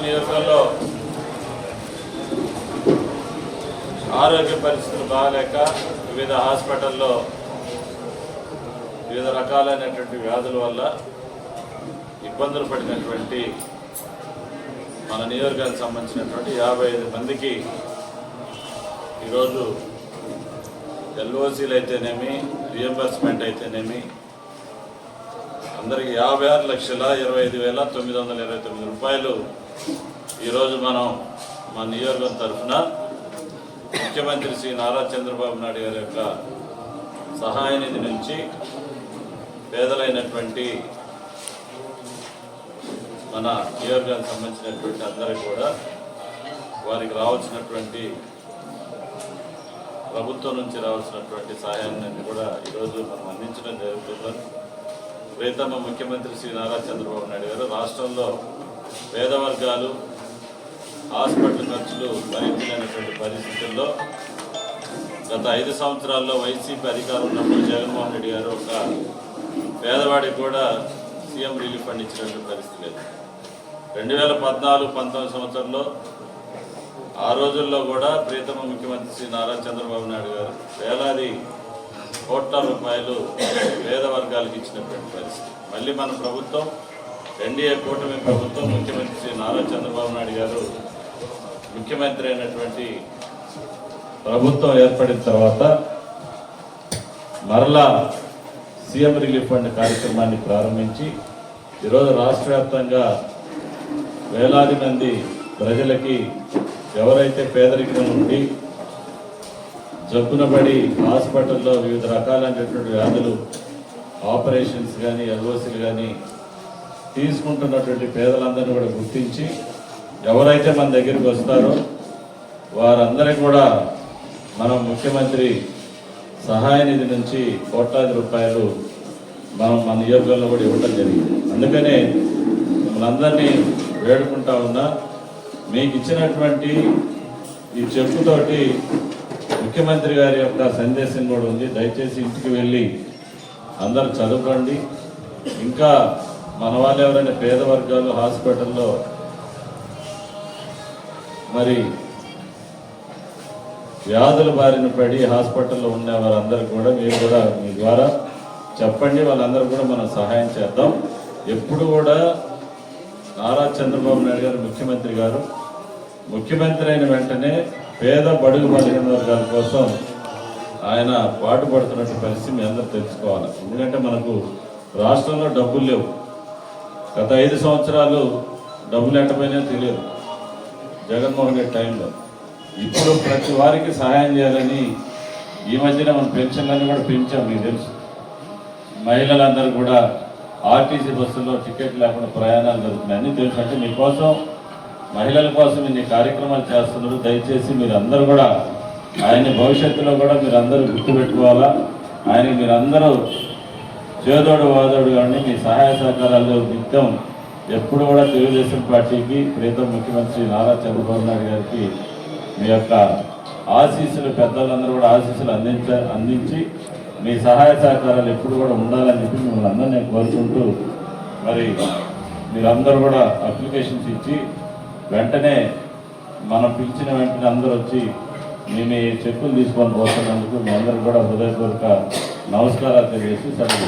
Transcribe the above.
నియోజకవర్గంలో ఆరోగ్య పరిస్థితులు బాగలేక వివిధ హాస్పిటల్లో వివిధ రకాలైనటువంటి వ్యాధుల వల్ల ఇబ్బందులు పడినటువంటి మన నియోజకవర్గానికి సంబంధించినటువంటి 55 మందికి ఈరోజు ఎల్ఓసీలు అయితేనేమి రియంబర్స్మెంట్ అయితేనేమి అందరికీ 56,25,929 రూపాయలు ఈరోజు మనం మన నియోజకవర్గం తరఫున ముఖ్యమంత్రి శ్రీ నారా చంద్రబాబు నాయుడు గారి యొక్క సహాయ నిధి నుంచి పేదలైనటువంటి మన నియోజకవర్గానికి సంబంధించినటువంటి అందరికీ కూడా వారికి రావాల్సినటువంటి ప్రభుత్వం నుంచి రావాల్సినటువంటి సహాయాన్ని కూడా ఈరోజు మనం అందించడం జరుగుతుంది. ప్రీతమ ముఖ్యమంత్రి శ్రీ నారా చంద్రబాబు నాయుడు గారు రాష్ట్రంలో పేద వర్గాలు హాస్పిటల్ ఖర్చులు భరించలేనటువంటి పరిస్థితుల్లో గత 5 సంవత్సరాల్లో వైసీపీ అధికారం ఉన్నప్పుడు జగన్మోహన్ రెడ్డి గారు ఒక పేదవాడికి కూడా సీఎం రిలీఫ్ ఫండ్ ఇచ్చినటువంటి పరిస్థితి లేదు. 2014-19 సంవత్సరంలో ఆ రోజుల్లో కూడా ప్రీతమ ముఖ్యమంత్రి శ్రీ నారా చంద్రబాబు నాయుడు గారు వేలాది కోట్ల రూపాయలు పేద వర్గాలకు ఇచ్చినటువంటి పరిస్థితి. మళ్ళీ మన ప్రభుత్వం ఎన్డీఏ కూటమి ప్రభుత్వం ముఖ్యమంత్రి శ్రీ నారా చంద్రబాబు నాయుడు గారు ముఖ్యమంత్రి అయినటువంటి ప్రభుత్వం ఏర్పడిన తర్వాత మరలా సీఎం రిలీఫ్ ఫండ్ కార్యక్రమాన్ని ప్రారంభించి ఈరోజు రాష్ట్ర వ్యాప్తంగా వేలాది మంది ప్రజలకి ఎవరైతే పేదరికం నుండి జబ్బున పడి హాస్పిటల్లో వివిధ రకాలైనటువంటి వ్యాధులు ఆపరేషన్స్ కానీ ఎల్ఓసీలు కానీ తీసుకుంటున్నటువంటి పేదలందరినీ కూడా గుర్తించి ఎవరైతే మన దగ్గరికి వస్తారో వారందరికీ కూడా మనం ముఖ్యమంత్రి సహాయ నిధి నుంచి కోట్లాది రూపాయలు మనం మన నియోజకవర్గంలో కూడా ఇవ్వడం జరిగింది. అందుకనే మనందరినీ వేడుకుంటా ఉన్నా మీకు ఇచ్చినటువంటి ఈ చెప్పుతోటి ముఖ్యమంత్రి గారి యొక్క సందేశం కూడా ఉంది. దయచేసి ఇంటికి వెళ్ళి అందరూ చదువుకోండి. ఇంకా మన వాళ్ళు ఎవరైనా పేద వర్గాలు హాస్పిటల్లో మరి వ్యాధుల బారిన పడి హాస్పిటల్లో ఉన్న వారందరూ కూడా మీరు కూడా మీ ద్వారా చెప్పండి. వాళ్ళందరూ కూడా మనం సహాయం చేద్దాం. ఎప్పుడు కూడా నారా చంద్రబాబు నాయుడు గారు ముఖ్యమంత్రి అయిన వెంటనే పేద బడుగు బలహీన వర్గాల కోసం ఆయన పాటుపడుతున్నట్టు పరిస్థితి మీ అందరూ తెలుసుకోవాలి. ఎందుకంటే మనకు రాష్ట్రంలో డబ్బులు లేవు. గత 5 సంవత్సరాలు డబ్బులు ఎంటపోయినా తెలియదు జగన్మోహన్ రెడ్డి టైంలో. ఇప్పుడు ప్రతి వారికి సహాయం చేయాలని ఈ మధ్యన మన పెన్షన్లన్నీ కూడా పెంచాం. మీకు తెలుసు, మహిళలందరూ కూడా ఆర్టీసీ బస్సుల్లో టికెట్ లేకుండా ప్రయాణాలు జరుగుతున్నాయి. అన్నీ తెలుసు. అంటే మీకోసం మహిళల కోసం ఇన్ని కార్యక్రమాలు చేస్తున్నారు. దయచేసి మీరందరూ కూడా ఆయన్ని భవిష్యత్తులో కూడా మీరందరూ గుర్తుపెట్టుకోవాలా. ఆయనకి మీరందరూ చేదోడు వాదోడు కానీ మీ సహాయ సహకారాలు నిత్యం ఎప్పుడు కూడా తెలుగుదేశం పార్టీకి ప్రీతం ముఖ్యమంత్రి నారా చంద్రబాబు నాయుడు గారికి మీ యొక్క ఆశీస్సులు, పెద్దలందరూ కూడా ఆశీస్సులు అందించి మీ సహాయ సహకారాలు ఎప్పుడు కూడా ఉండాలని చెప్పి మిమ్మల్ని అందరూ నేను కోరుకుంటూ, మరి మీరందరూ కూడా అప్లికేషన్స్ ఇచ్చి వెంటనే మనం పిలిచిన వెంటనే అందరూ వచ్చి మీ చెక్కులు తీసుకొని పోతున్నందుకు మీ అందరూ కూడా హృదయపూర్వక నమస్కారాలు తెలియజేసి సెలవు.